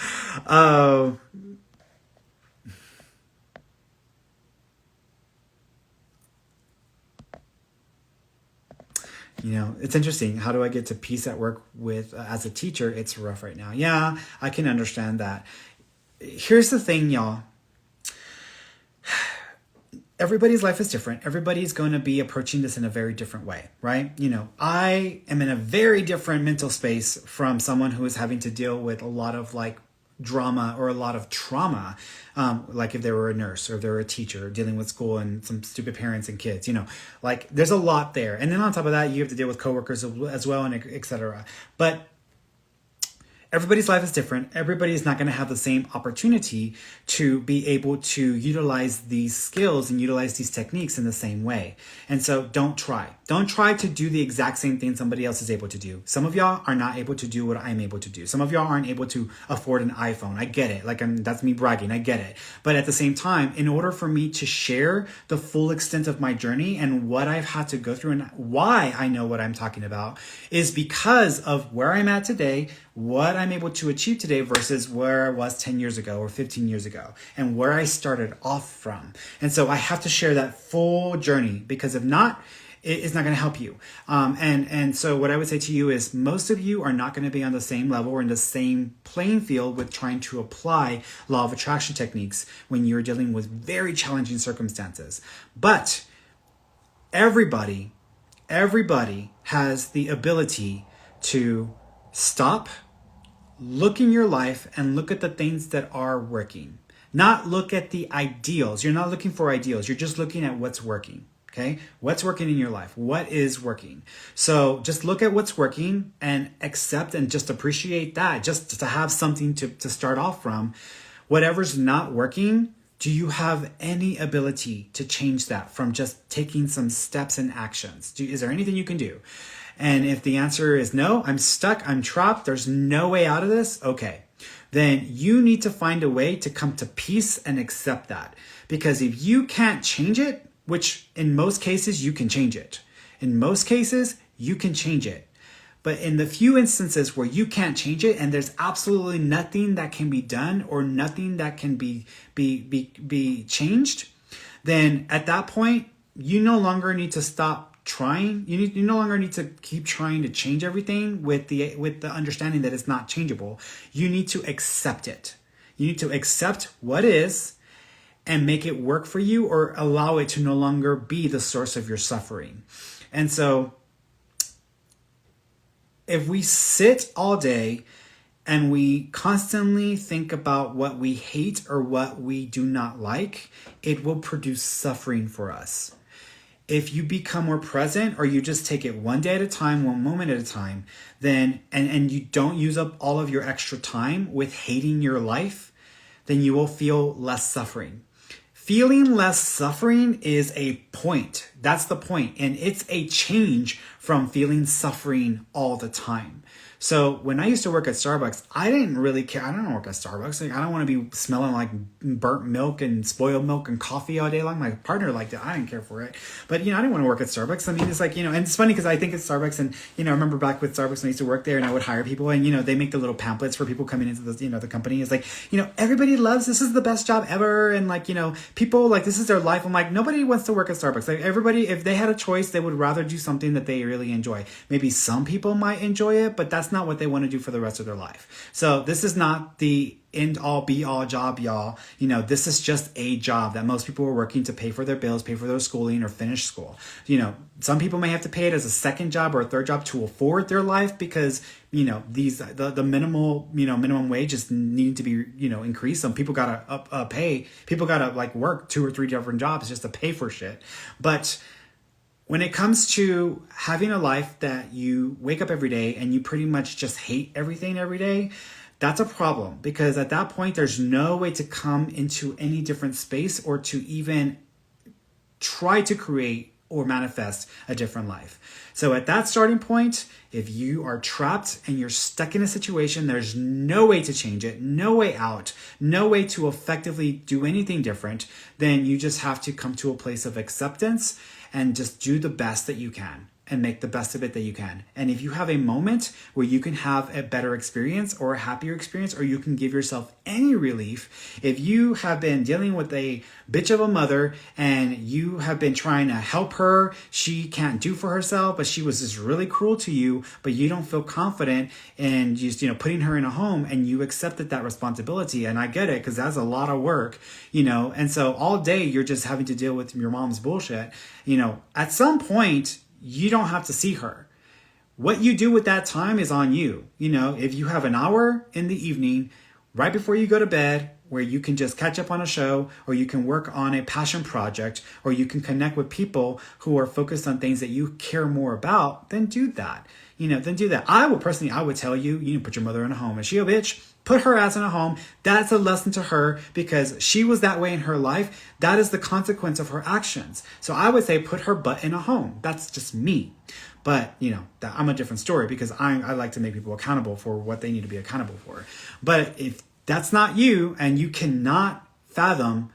It's interesting. How do I get to peace at work with as a teacher? It's rough right now. Yeah, I can understand that. Here's the thing, y'all. Everybody's life is different. Everybody's going to be approaching this in a very different way, right? I am in a very different mental space from someone who is having to deal with a lot of like drama or a lot of trauma, like if they were a nurse or if they were a teacher dealing with school and some stupid parents and kids, like there's a lot there. And then on top of that, you have to deal with coworkers as well and et cetera. But everybody's life is different. Everybody is not going to have the same opportunity to be able to utilize these skills and utilize these techniques in the same way. And so don't try. Don't try to do the exact same thing somebody else is able to do. Some of y'all are not able to do what I'm able to do. Some of y'all aren't able to afford an iPhone. I get it. Like that's me bragging. I get it. But at the same time, in order for me to share the full extent of my journey and what I've had to go through and why I know what I'm talking about is because of where I'm at today, what I'm able to achieve today versus where I was 10 years ago or 15 years ago and where I started off from. And so I have to share that full journey because if not, it's not going to help you. And so what I would say to you is most of you are not going to be on the same level or in the same playing field with trying to apply law of attraction techniques when you're dealing with very challenging circumstances. But everybody has the ability to stop, look in your life and look at the things that are working. Not look at the ideals. You're not looking for ideals. You're just looking at what's working. Okay? What's working in your life? What is working? So just look at what's working and accept and just appreciate that. Just to have something to start off from. Whatever's not working, do you have any ability to change that from just taking some steps and actions? Is there anything you can do? And if the answer is no, I'm stuck, I'm trapped, there's no way out of this, okay. Then you need to find a way to come to peace and accept that. Because if you can't change it, which in most cases you can change it. In most cases, you can change it. But in the few instances where you can't change it and there's absolutely nothing that can be done or nothing that can be changed, then at that point, you no longer need to stop trying. You no longer need to keep trying to change everything with the understanding that it's not changeable. You need to accept it. You need to accept what is and make it work for you or allow it to no longer be the source of your suffering. And so if we sit all day and we constantly think about what we hate or what we do not like, it will produce suffering for us. If you become more present or you just take it one day at a time, one moment at a time, then and you don't use up all of your extra time with hating your life, then you will feel less suffering. Feeling less suffering is a point. That's the point. And it's a change from feeling suffering all the time. So when I used to work at Starbucks, I didn't really care. I don't work at Starbucks. Like, I don't want to be smelling like burnt milk and spoiled milk and coffee all day long. My partner liked it. I didn't care for it. But, I didn't want to work at Starbucks. I mean, it's like, and it's funny because I think it's Starbucks and, I remember back with Starbucks when I used to work there and I would hire people and, they make the little pamphlets for people coming into the, the company. It's like, everybody loves, this is the best job ever. And like, people like, this is their life. I'm like, nobody wants to work at Starbucks. Like everybody, if they had a choice, they would rather do something that they really enjoy. Maybe some people might enjoy it, but that's that's not what they want to do for the rest of their life. So this is not the end all be all job, y'all. You know, this is just a job that most people are working to pay for their bills, pay for their schooling, or finish school. You know, some people may have to pay it as a second job or a third job to afford their life because, you know, the minimum wages need to be, you know, increased. Some people gotta people gotta like work 2 or 3 different jobs just to pay for shit. But when it comes to having a life that you wake up every day and you pretty much just hate everything every day, that's a problem, because at that point, there's no way to come into any different space or to even try to create or manifest a different life. So at that starting point, if you are trapped and you're stuck in a situation, there's no way to change it, no way out, no way to effectively do anything different, then you just have to come to a place of acceptance and just do the best that you can and make the best of it that you can. And if you have a moment where you can have a better experience or a happier experience, or you can give yourself any relief, if you have been dealing with a bitch of a mother and you have been trying to help her, she can't do for herself, but she was just really cruel to you, but you don't feel confident in just, you know, putting her in a home, and you accepted that responsibility. And I get it, because that's a lot of work, you know, and so all day you're just having to deal with your mom's bullshit. You know, at some point, you don't have to see her. What you do with that time is on you. You know, if you have an hour in the evening, right before you go to bed, where you can just catch up on a show, or you can work on a passion project, or you can connect with people who are focused on things that you care more about, then do that. You know, then do that. I would tell you, you put your mother in a home. Is she a bitch? Put her ass in a home. That's a lesson to her, because she was that way in her life. That is the consequence of her actions. So I would say put her butt in a home. That's just me. But, you know, I'm a different story, because I like to make people accountable for what they need to be accountable for. But if that's not you, and you cannot fathom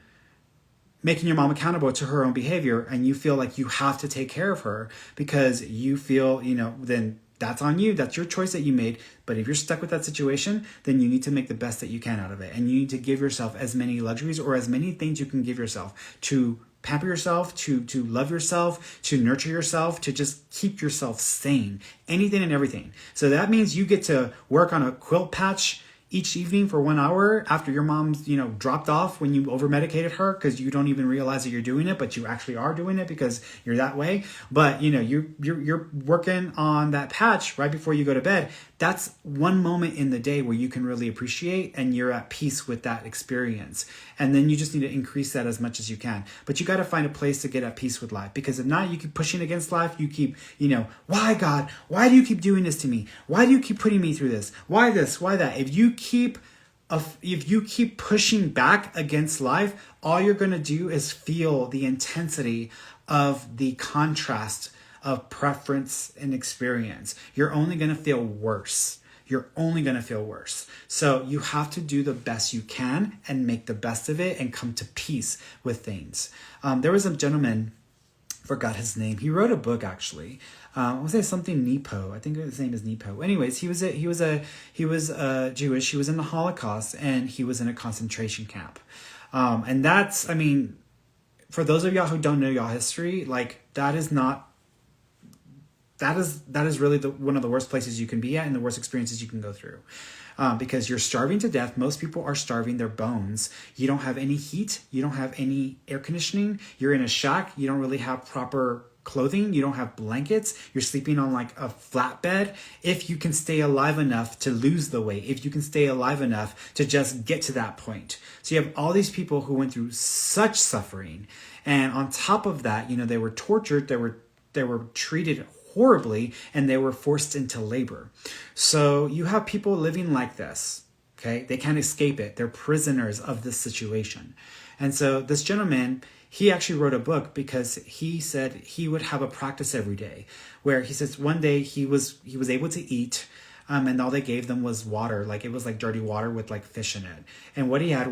making your mom accountable to her own behavior, and you feel like you have to take care of her because you feel, you know, then that's on you. That's your choice that you made. But if you're stuck with that situation, then you need to make the best that you can out of it. And you need to give yourself as many luxuries, or as many things you can give yourself, to pamper yourself, to love yourself, to nurture yourself, to just keep yourself sane. Anything and everything. So that means you get to work on a quilt patch each evening for 1 hour after your mom's, you know, dropped off when you over medicated her, because you don't even realize that you're doing it, but you actually are doing it because you're that way. But, you know, you're working on that patch right before you go to bed. That's one moment in the day where you can really appreciate, and you're at peace with that experience. And then you just need to increase that as much as you can. But you got to find a place to get at peace with life, because if not, you keep pushing against life. You keep, you know, why God? Why do you keep doing this to me? Why do you keep putting me through this? Why this? Why that? If you keep pushing back against life, all you're going to do is feel the intensity of the contrast of preference and experience. You're only going to feel worse. You're only going to feel worse. So you have to do the best you can and make the best of it and come to peace with things. There was a gentleman, forgot his name. He wrote a book, actually. I want to say something Nepo. I think his name is Nepo. Anyways, he was Jewish. He was in the Holocaust, and he was in a concentration camp. And that's, I mean, for those of y'all who don't know y'all history, like that is really one of the worst places you can be at, and the worst experiences you can go through. Because you're starving to death. Most people are starving their bones. You don't have any heat. You don't have any air conditioning. You're in a shack. You don't really have proper clothing. You don't have blankets. You're sleeping on like a flat bed. If you can stay alive enough to lose the weight, if you can stay alive enough to just get to that point. So you have all these people who went through such suffering. And on top of that, you know, they were tortured. They were treated horribly, and they were forced into labor. So you have people living like this, okay? They can't escape it. They're prisoners of this situation. And so this gentleman, he actually wrote a book because he said he would have a practice every day where he says one day he was able to eat, and all they gave them was water. Like it was like dirty water with like fish in it. And what he had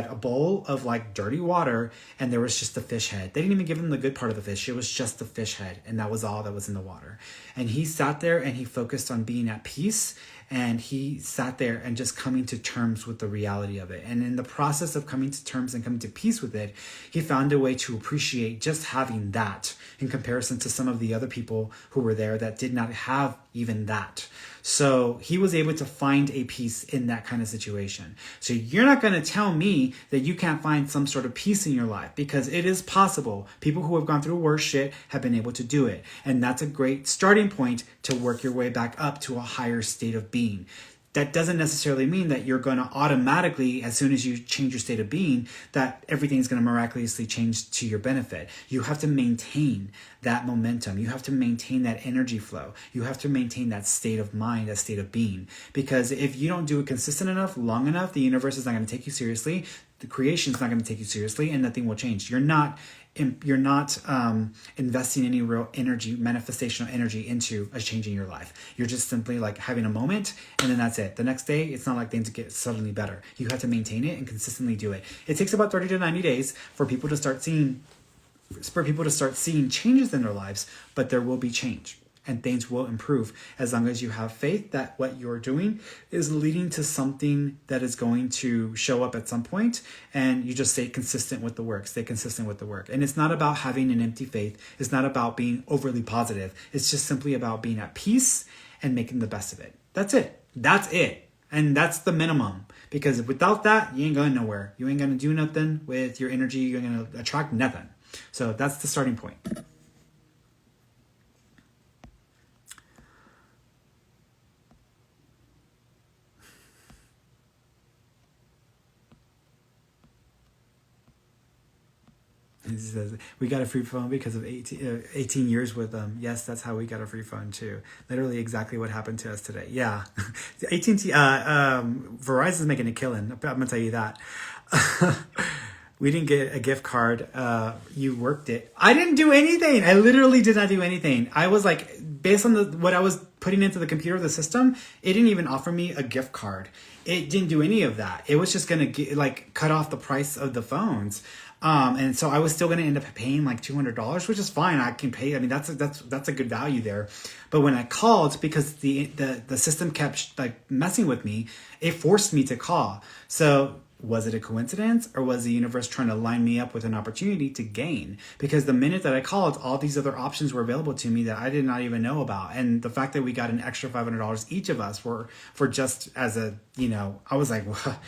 a bowl of like dirty water, and there was just the fish head. They didn't even give him the good part of the fish. It was just the fish head. And that was all that was in the water. And he sat there and he focused on being at peace. And he sat there and just coming to terms with the reality of it. And in the process of coming to terms and coming to peace with it, he found a way to appreciate just having that in comparison to some of the other people who were there that did not have even that. So he was able to find a peace in that kind of situation. So you're not going to tell me that you can't find some sort of peace in your life, because it is possible. People who have gone through worse shit have been able to do it. And that's a great starting point to work your way back up to a higher state of being. That doesn't necessarily mean that you're going to automatically, as soon as you change your state of being, that everything's going to miraculously change to your benefit. You have to maintain that momentum. You have to maintain that energy flow. You have to maintain that state of mind, that state of being. Because if you don't do it consistent enough, long enough, the universe is not going to take you seriously. The creation is not going to take you seriously, and nothing will change. You're not investing any real energy, manifestational energy into a change in your life. You're just simply like having a moment, and then that's it. The next day, it's not like things get suddenly better. You have to maintain it and consistently do it. It takes about 30 to 90 days for people to start seeing changes in their lives, but there will be change. And things will improve as long as you have faith that what you're doing is leading to something that is going to show up at some point, and you just stay consistent with the work. And it's not about having an empty faith. It's not about being overly positive. It's just simply about being at peace and making the best of it. That's it. And that's the minimum, because without that, you ain't going nowhere. You ain't going to do nothing with your energy. You're going to attract nothing. So that's the starting point. He says, we got a free phone because of 18 years with them. Yes, that's how we got a free phone too. Literally exactly what happened to us today. Yeah. AT&T, Verizon's making a killing. I'm going to tell you that. We didn't get a gift card. You worked it. I didn't do anything. I literally did not do anything. I was like, based on what I was putting into the computer, the system, it didn't even offer me a gift card. It didn't do any of that. It was just going to cut off the price of the phones. And so I was still going to end up paying like $200, which is fine. I can pay. I mean, that's a good value there. But when I called, because the system kept like messing with me, it forced me to call. So was it a coincidence, or was the universe trying to line me up with an opportunity to gain? Because the minute that I called, all these other options were available to me that I did not even know about. And the fact that we got an extra $500 each of us for just as a, I was like, well,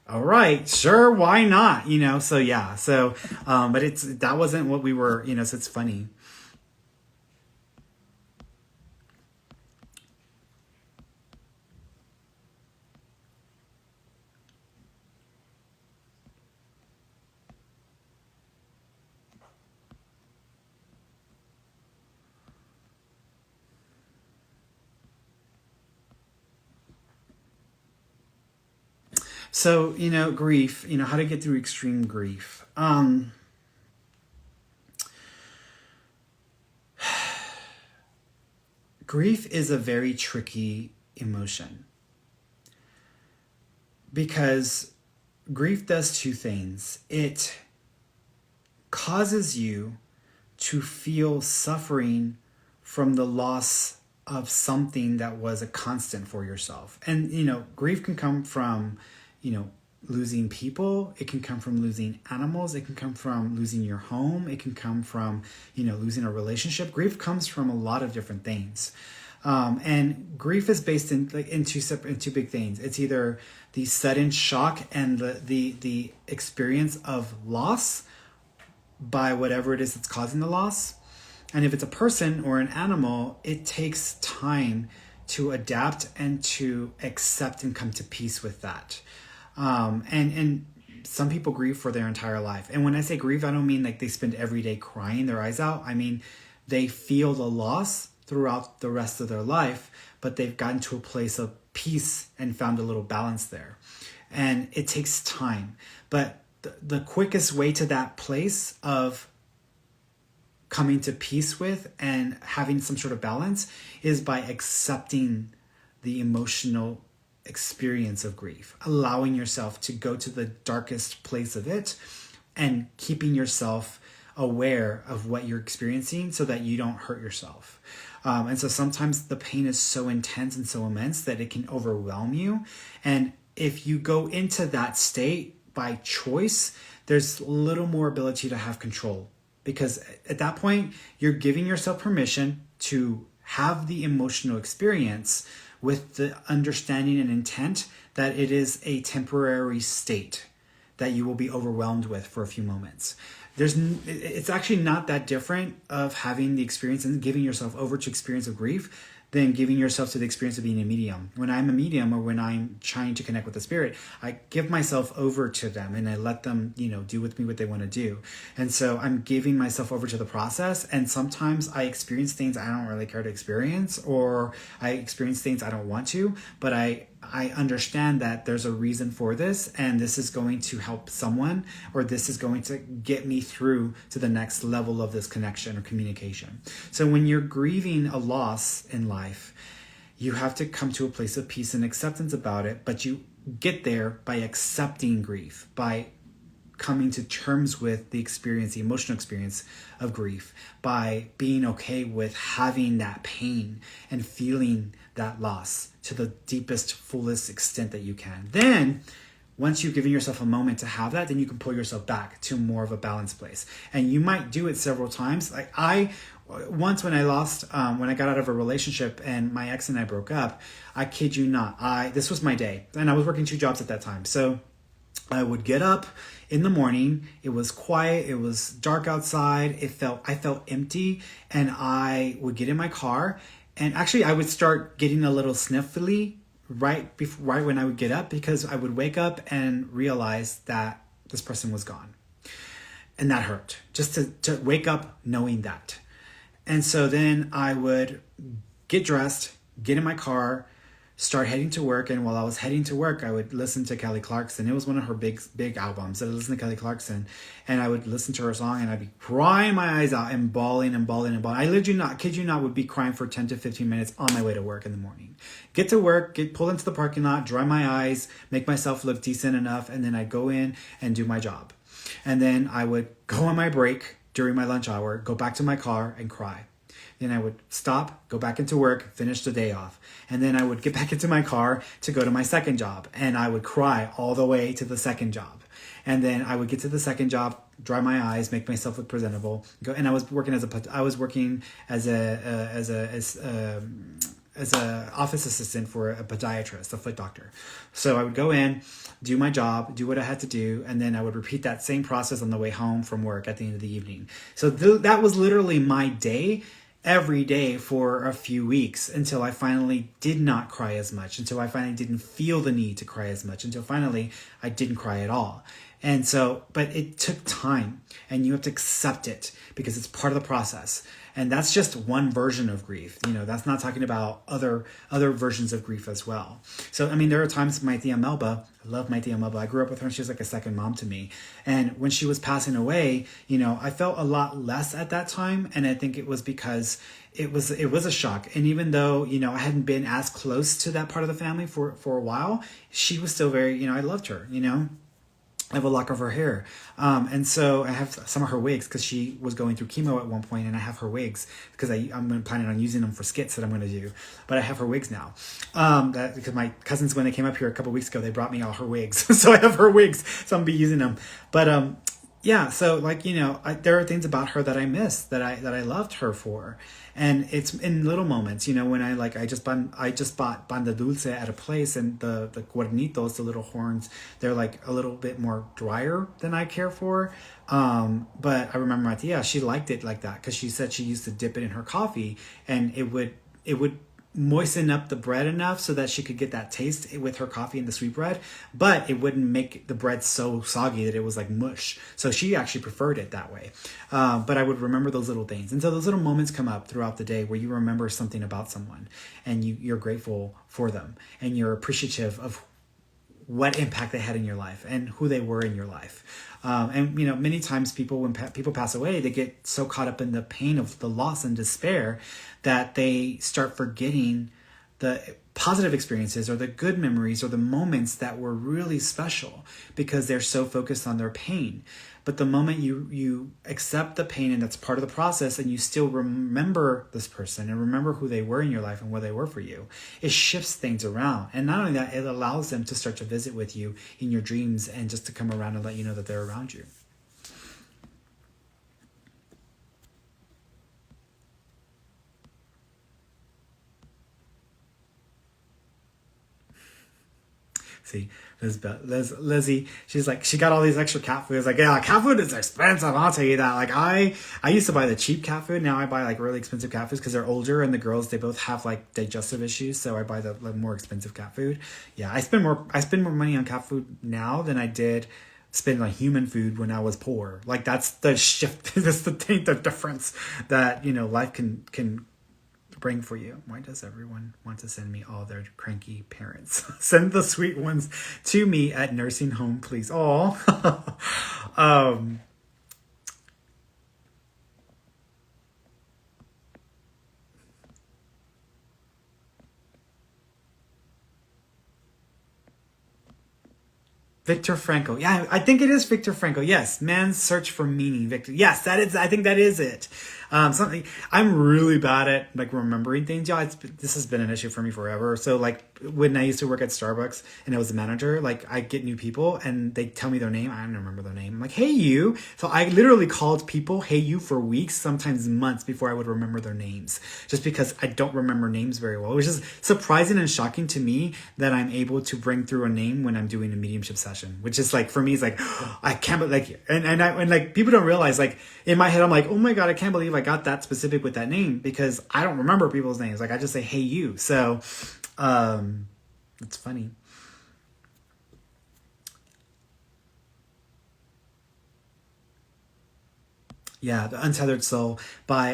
all right, sure, why not? So yeah. So, but that wasn't what we were, so it's funny. So, grief, how to get through extreme grief. Grief is a very tricky emotion, because grief does two things. It causes you to feel suffering from the loss of something that was a constant for yourself. And, grief can come from losing people. It can come from losing animals. It can come from losing your home. It can come from, losing a relationship. Grief comes from a lot of different things. And grief is based in two big things. It's either the sudden shock and the experience of loss by whatever it is that's causing the loss. And if it's a person or an animal, it takes time to adapt and to accept and come to peace with that. And some people grieve for their entire life. And when I say grieve, I don't mean like they spend every day crying their eyes out. I mean, they feel the loss throughout the rest of their life, but they've gotten to a place of peace and found a little balance there. And it takes time. But the quickest way to that place of coming to peace with and having some sort of balance is by accepting the emotional experience of grief, allowing yourself to go to the darkest place of it and keeping yourself aware of what you're experiencing so that you don't hurt yourself. And so sometimes the pain is so intense and so immense that it can overwhelm you. And if you go into that state by choice, there's a little more ability to have control, because at that point you're giving yourself permission to have the emotional experience with the understanding and intent that it is a temporary state that you will be overwhelmed with for a few moments. It's actually not that different of having the experience and giving yourself over to experience of grief than giving yourself to the experience of being a medium. When I'm a medium, or when I'm trying to connect with the spirit, I give myself over to them and I let them, do with me what they want to do. And so I'm giving myself over to the process. And sometimes I experience things I don't really care to experience, or I experience things I don't want to, but I understand that there's a reason for this, and this is going to help someone, or this is going to get me through to the next level of this connection or communication. So when you're grieving a loss in life, you have to come to a place of peace and acceptance about it, but you get there by accepting grief, by coming to terms with the experience, the emotional experience of grief, by being okay with having that pain and feeling that loss to the deepest, fullest extent that you can. Then, once you've given yourself a moment to have that, then you can pull yourself back to more of a balanced place. And you might do it several times. Like once when I got out of a relationship and my ex and I broke up, I kid you not, this was my day. And I was working 2 jobs at that time. So I would get up in the morning. It was quiet. It was dark outside. I felt empty, and I would get in my car, and actually I would start getting a little sniffly right when I would get up, because I would wake up and realize that this person was gone, and that hurt just to wake up knowing that. And so then I would get dressed, get in my car, start heading to work. And while I was heading to work, I would listen to Kelly Clarkson. It was one of her big albums. I would listen to Kelly Clarkson, and I would listen to her song, and I'd be crying my eyes out and bawling and bawling and bawling. I kid you not, would be crying for 10 to 15 minutes on my way to work in the morning. Get to work, get pulled into the parking lot, dry my eyes, make myself look decent enough, and then I'd go in and do my job. And then I would go on my break during my lunch hour, go back to my car and cry. Then I would stop, go back into work, finish the day off. And then I would get back into my car to go to my second job. And I would cry all the way to the second job. And then I would get to the second job, dry my eyes, make myself look presentable. And I was working as a office assistant for a podiatrist, a foot doctor. So I would go in, do my job, do what I had to do, and then I would repeat that same process on the way home from work at the end of the evening. So that was literally my day, every day for a few weeks, until I finally did not cry as much, until I finally didn't feel the need to cry as much, until finally I didn't cry at all. And so, but it took time, and you have to accept it because it's part of the process. And that's just one version of grief. That's not talking about other versions of grief as well. So, I mean, there are times my tia Melba, I love my tia Melba. I grew up with her, and she was like a second mom to me. And when she was passing away, I felt a lot less at that time. And I think it was because it was a shock. And even though, I hadn't been as close to that part of the family for a while, she was still very, I loved her, I have a lock of her hair. And so I have some of her wigs because she was going through chemo at one point, and I have her wigs because I'm planning on using them for skits that I'm going to do. But I have her wigs now. Because my cousins, when they came up here a couple weeks ago, they brought me all her wigs. So I have her wigs, so I'm going to be using them. But yeah, so there are things about her that I miss, that I loved her for. And it's in little moments, when I just bought pan de dulce at a place, and the cuernitos, the little horns, they're like a little bit more drier than I care for. But I remember my tia, she liked it like that because she said she used to dip it in her coffee, and it would moisten up the bread enough so that she could get that taste with her coffee and the sweet bread, but it wouldn't make the bread so soggy that it was like mush. So she actually preferred it that way. But I would remember those little things. And so those little moments come up throughout the day where you remember something about someone, and you're grateful for them, and you're appreciative of what impact they had in your life and who they were in your life. And many times when people pass away, they get so caught up in the pain of the loss and despair that they start forgetting the positive experiences or the good memories or the moments that were really special because they're so focused on their pain. But the moment you accept the pain, and that's part of the process, and you still remember this person and remember who they were in your life and what they were for you, it shifts things around. And not only that, it allows them to start to visit with you in your dreams and just to come around and let you know that they're around you. See, Lizzie, she's like, she got all these extra cat food. It's like, yeah, cat food is expensive. I'll tell you that. Like, I used to buy the cheap cat food. Now I buy like really expensive cat foods because they're older and the girls, they both have like digestive issues. So I buy the like, more expensive cat food. Yeah, I spend more money on cat food now than I did spend on human food when I was poor. Like that's the shift. That's the thing, the difference that, you know, life can bring for you. Why does everyone want to send me all their cranky parents? Send the sweet ones to me at nursing home, please. Oh, Viktor Frankl. Yeah, I think it is Viktor Frankl. Yes, man's search for meaning. Victor. Yes, that is. I think that is it. Something I'm really bad at, like remembering things. Yeah, this has been an issue for me forever. So like when I used to work at Starbucks and I was a manager, like I get new people and they tell me their name. I don't remember their name. I'm like, hey you. So I literally called people hey you for weeks, sometimes months before I would remember their names, just because I don't remember names very well. Which is surprising and shocking to me that I'm able to bring through a name when I'm doing a mediumship session. Which is like for me, it's like I can't like and like people don't realize like in my head I'm like, oh my god, I can't believe I got that specific with that name because I don't remember people's names. Like I just say hey you. So it's funny. Yeah, The Untethered Soul by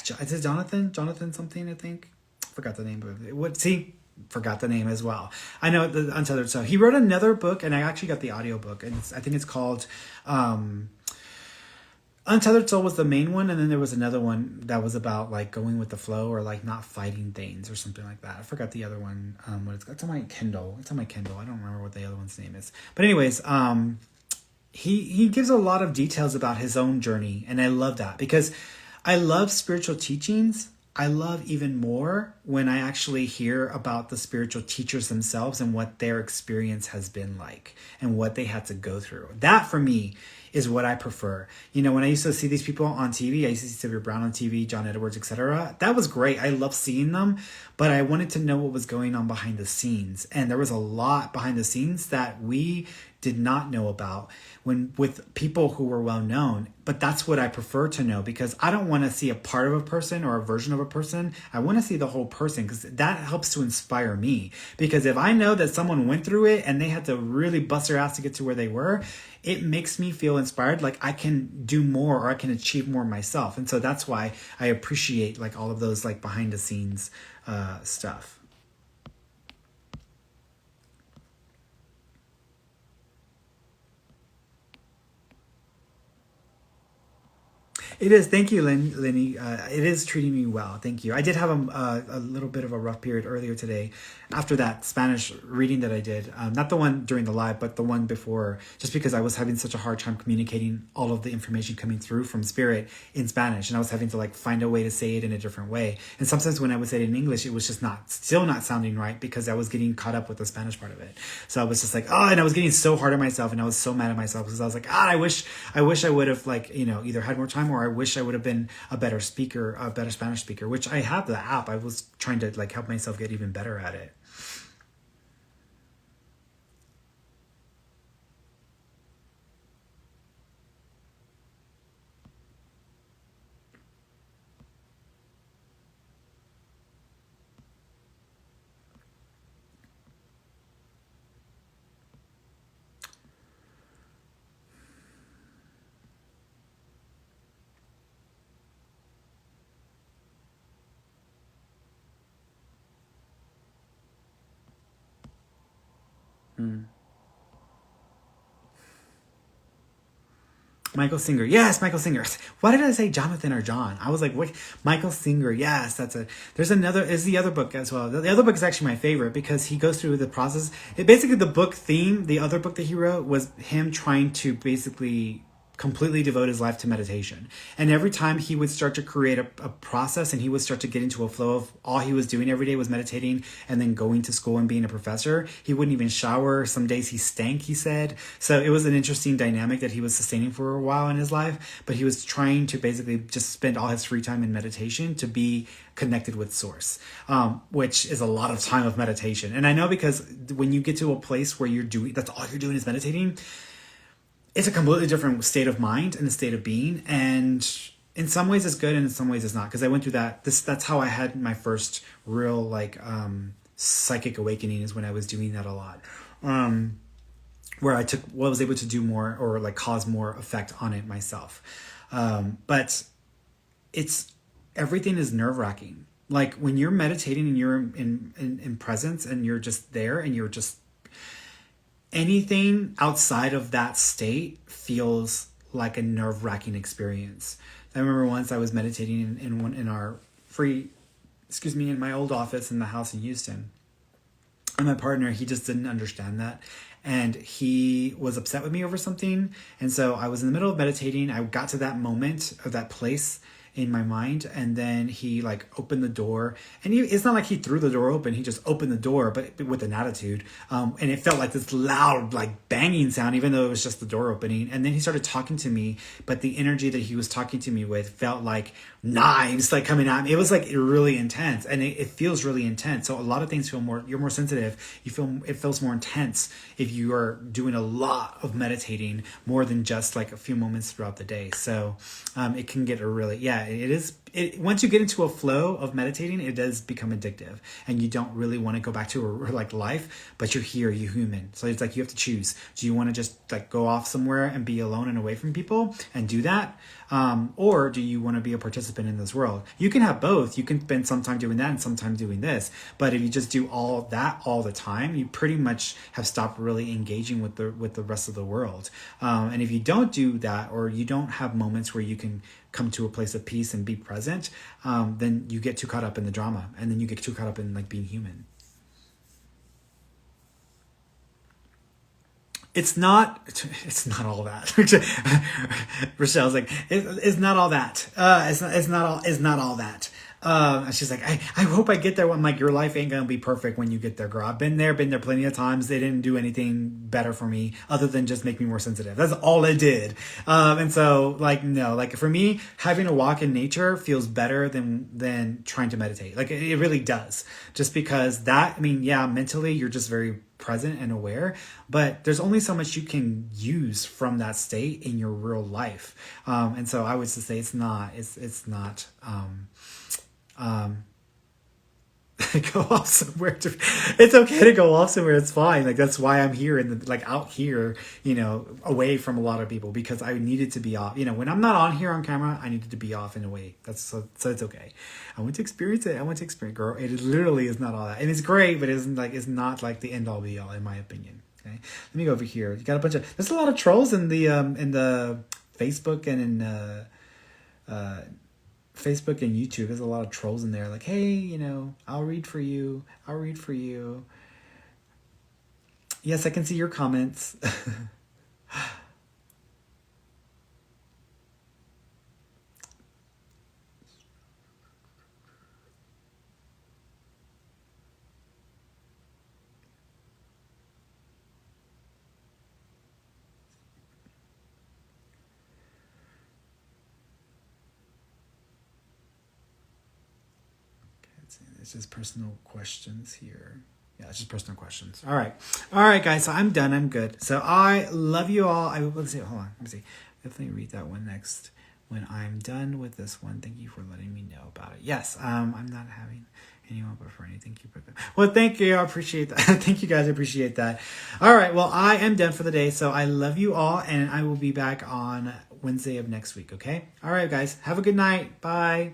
is it Jonathan something, I think. Forgot the name of it. What see? Forgot the name as well. I know The Untethered Soul. He wrote another book and I actually got the audiobook and I think it's called Untethered Soul was the main one, and then there was another one that was about like going with the flow or like not fighting things or something like that. I forgot the other one. It's on my Kindle. It's on my Kindle. I don't remember what the other one's name is. But anyways, he gives a lot of details about his own journey, and I love that because I love spiritual teachings. I love even more when I actually hear about the spiritual teachers themselves and what their experience has been like and what they had to go through. That for me is what I prefer. You know, when I used to see these people on TV, I used to see Sylvia Brown on TV, John Edwards, etc. That was great. I loved seeing them, but I wanted to know what was going on behind the scenes. And there was a lot behind the scenes that we did not know about when with people who were well known. But that's what I prefer to know because I don't want to see a part of a person or a version of a person. I want to see the whole person because that helps to inspire me. Because if I know that someone went through it and they had to really bust their ass to get to where they were, it makes me feel inspired, like I can do more or I can achieve more myself. And so that's why I appreciate like all of those like behind the scenes stuff. It is. Thank you, Lenny. It is treating me well. Thank you. I did have a little bit of a rough period earlier today after that Spanish reading that I did. Not the one during the live, but the one before, just because I was having such a hard time communicating all of the information coming through from Spirit in Spanish. And I was having to like find a way to say it in a different way. And sometimes when I would say it in English, it was just still not sounding right because I was getting caught up with the Spanish part of it. So I was just like, oh, and I was getting so hard on myself and I was so mad at myself because I was like, I wish I would have like, you know, either had more time or I wish I would have been a better speaker, a better Spanish speaker, which I have the app. I was trying to like help myself get even better at it. Mm. Michael Singer. Yes, Michael Singer. Why did I say Jonathan or John? I was like, what? Michael Singer. Yes, there's another, is the other book as well. The other book is actually my favorite because he goes through the process. Basically the book theme, the other book that he wrote was him trying to basically completely devote his life to meditation. And every time he would start to create a process and he would start to get into a flow of all he was doing every day was meditating and then going to school and being a professor. He wouldn't even shower. Some days he stank, he said. So it was an interesting dynamic that he was sustaining for a while in his life, but he was trying to basically just spend all his free time in meditation to be connected with source, which is a lot of time of meditation. And I know because when you get to a place where that's all you're doing is meditating, it's a completely different state of mind and a state of being. And in some ways it's good and in some ways it's not. Because I went through that. That's how I had my first real psychic awakening, is when I was doing that a lot. Where I was able to do more or cause more effect on it myself. But everything is nerve-wracking. Like when you're meditating and you're in presence and you're just there and you're just, anything outside of that state feels like a nerve-wracking experience. I remember once I was meditating in my old office in the house in Houston. And my partner, he just didn't understand that. And he was upset with me over something. And so I was in the middle of meditating. I got to that moment of that place in my mind, and then he opened the door, and it's not like he threw the door open, he just opened the door, but with an attitude, and it felt like this loud banging sound, even though it was just the door opening. And then he started talking to me, but the energy that he was talking to me with felt like knives coming at me. It was really intense, and it feels really intense. So a lot of things you're more sensitive, it feels more intense if you are doing a lot of meditating more than just a few moments throughout the day. So it can get once you get into a flow of meditating, it does become addictive, and you don't really want to go back to life, but you're here, you're human. So it's you have to choose. Do you want to just go off somewhere and be alone and away from people and do that? Or do you want to be a participant in this world? You can have both. You can spend some time doing that and some time doing this. But if you just do all that all the time, you pretty much have stopped really engaging with the rest of the world. And if you don't do that, or you don't have moments where you can come to a place of peace and be present, then you get too caught up in the drama, and then you get too caught up in being human. It's not all that. Rochelle's it's not all that. It's not all that. She's like, I hope I get there. I'm like, your life ain't gonna be perfect when you get there, girl. I've been there plenty of times. They didn't do anything better for me other than just make me more sensitive. That's all it did. And so no, for me, having a walk in nature feels better than trying to meditate. It really does. Just because mentally you're just very present and aware, but there's only so much you can use from that state in your real life. And so I would just say it's not go off somewhere. It's okay to go off somewhere. It's fine. That's why I'm here out here, away from a lot of people, because I needed to be off. When I'm not on here on camera, I needed to be off in a way. So it's okay. I want to experience it. Girl, it literally is not all that. And it's great, but it's not the end all be all, in my opinion. Okay. Let me go over here. You got there's a lot of trolls in the Facebook and in, Facebook and YouTube. There's a lot of trolls in there. Hey, I'll read for you. Yes, I can see your comments. It's just personal questions here. Yeah, it's just personal questions. All right, guys. So I'm done. I'm good. So I love you all. Let's see. Hold on. Let me see. Definitely read that one next when I'm done with this one. Thank you for letting me know about it. Yes. I'm not having anyone but Ferny. Thank you for that. Well, thank you. I appreciate that. Thank you, guys. I appreciate that. All right. Well, I am done for the day. So I love you all, and I will be back on Wednesday of next week. Okay. All right, guys. Have a good night. Bye.